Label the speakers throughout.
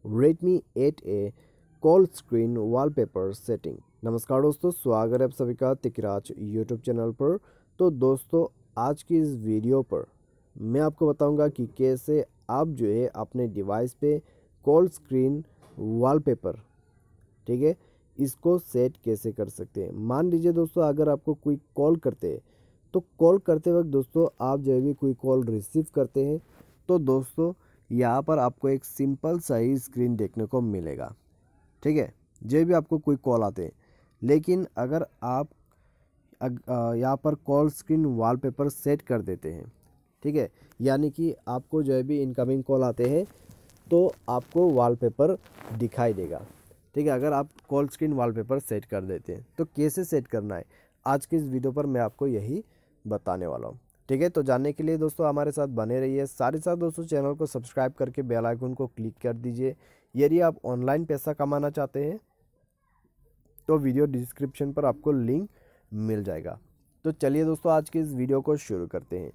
Speaker 1: Redmi 8A call screen wallpaper setting. नमस्कार दोस्तों, स्वागत है आप सभी का तिकराज यूट्यूब चैनल पर। तो दोस्तों, आज की इस वीडियो पर मैं आपको बताऊंगा कि कैसे आप जो है अपने डिवाइस पे कॉल स्क्रीन वॉलपेपर, ठीक है, इसको सेट कैसे कर सकते हैं। मान लीजिए दोस्तों, अगर आपको कोई कॉल करते हैं तो कॉल करते वक्त दोस्तों आप जब भी कोई कॉल रिसीव करते हैं तो दोस्तों यहाँ पर आपको एक सिंपल सा ही स्क्रीन देखने को मिलेगा, ठीक है, जब भी आपको कोई कॉल आते हैं। लेकिन अगर आप यहाँ पर कॉल स्क्रीन वॉलपेपर सेट कर देते हैं, ठीक है, यानी कि आपको जब भी इनकमिंग कॉल आते हैं तो आपको वॉलपेपर दिखाई देगा, ठीक है, अगर आप कॉल स्क्रीन वॉलपेपर सेट कर देते हैं। तो कैसे सेट करना है, आज की इस वीडियो पर मैं आपको यही बताने वाला हूँ, ठीक है। तो जानने के लिए दोस्तों हमारे साथ बने रहिए। साथ ही साथ दोस्तों चैनल को सब्सक्राइब करके बेल आइकन को क्लिक कर दीजिए। यदि आप ऑनलाइन पैसा कमाना चाहते हैं तो वीडियो डिस्क्रिप्शन पर आपको लिंक मिल जाएगा। तो चलिए दोस्तों, आज की इस वीडियो को शुरू करते हैं।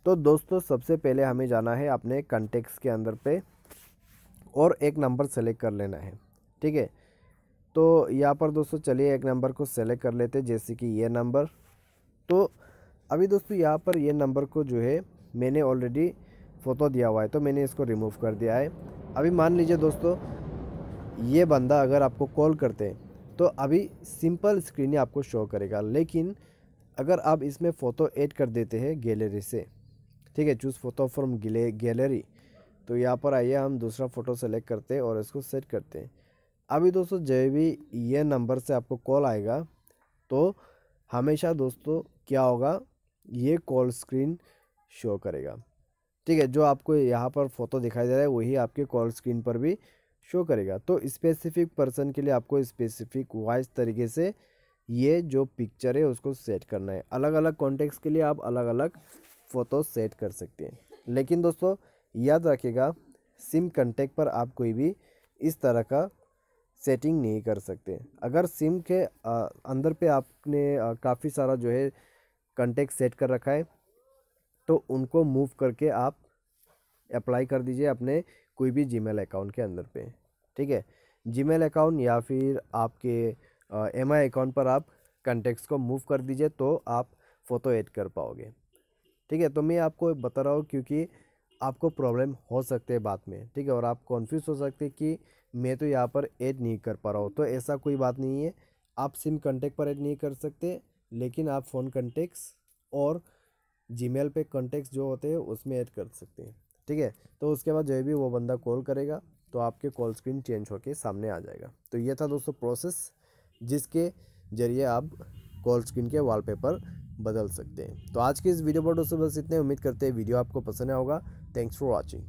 Speaker 1: तो दोस्तों सबसे पहले हमें जाना है अपने कॉन्टेक्ट्स के अंदर पे और एक नंबर सेलेक्ट कर लेना है, ठीक है। तो यहाँ पर दोस्तों चलिए एक नंबर को सेलेक्ट कर लेते हैं, जैसे कि ये नंबर। तो अभी दोस्तों यहाँ पर ये नंबर को जो है मैंने ऑलरेडी फ़ोटो दिया हुआ है, तो मैंने इसको रिमूव कर दिया है। अभी मान लीजिए दोस्तों, ये बंदा अगर आपको कॉल करते हैं तो अभी सिंपल स्क्रीन ही आपको शो करेगा। लेकिन अगर आप इसमें फ़ोटो ऐड कर देते हैं गैलरी से, ठीक है, चूज़ फ़ोटो फ्रॉम गैलरी, तो यहाँ पर आइए हम दूसरा फ़ोटो सेलेक्ट करते हैं और इसको सेट करते हैं। अभी दोस्तों जब भी ये नंबर से आपको कॉल आएगा तो हमेशा दोस्तों क्या होगा, ये कॉल स्क्रीन शो करेगा, ठीक है। जो आपको यहाँ पर फ़ोटो दिखाई दे रहा है वही आपके कॉल स्क्रीन पर भी शो करेगा। तो स्पेसिफिक पर्सन के लिए आपको स्पेसिफिक वॉइस तरीके से ये जो पिक्चर है उसको सेट करना है। अलग अलग कॉन्टेक्स्ट के लिए आप अलग अलग फ़ोटो सेट कर सकते हैं। लेकिन दोस्तों याद रखिएगा, सिम कॉन्टेक्ट पर आप कोई भी इस तरह का सेटिंग नहीं कर सकते। अगर सिम के अंदर पे आपने काफ़ी सारा जो है कॉन्टेक्ट सेट कर रखा है तो उनको मूव करके आप अप्लाई कर दीजिए अपने कोई भी जीमेल अकाउंट के अंदर पे, ठीक है। जीमेल अकाउंट या फिर आपके एमआई अकाउंट पर आप कॉन्टेक्ट्स को मूव कर दीजिए तो आप फ़ोटो ऐड कर पाओगे, ठीक है। तो मैं आपको बता रहा हूँ क्योंकि आपको प्रॉब्लम हो सकते हैं बाद में, ठीक है, और आप कन्फ्यूज़ हो सकते हैं कि मैं तो यहाँ पर ऐड नहीं कर पा रहा हूँ। तो ऐसा कोई बात नहीं है, आप सिम कॉन्टेक्ट पर ऐड नहीं कर सकते, लेकिन आप फ़ोन कॉन्टेक्ट्स और जीमेल पे कॉन्टेक्ट्स जो होते हैं उसमें ऐड कर सकते हैं, ठीक है। तो उसके बाद जब भी वो बंदा कॉल करेगा तो आपके कॉल स्क्रीन चेंज होके सामने आ जाएगा। तो ये था दोस्तों प्रोसेस जिसके ज़रिए आप कॉल स्क्रीन के वॉलपेपर बदल सकते हैं। तो आज की इस वीडियो पर दोस्तों बस इतने। उम्मीद करते हैं वीडियो आपको पसंद आया होगा। Thanks for watching.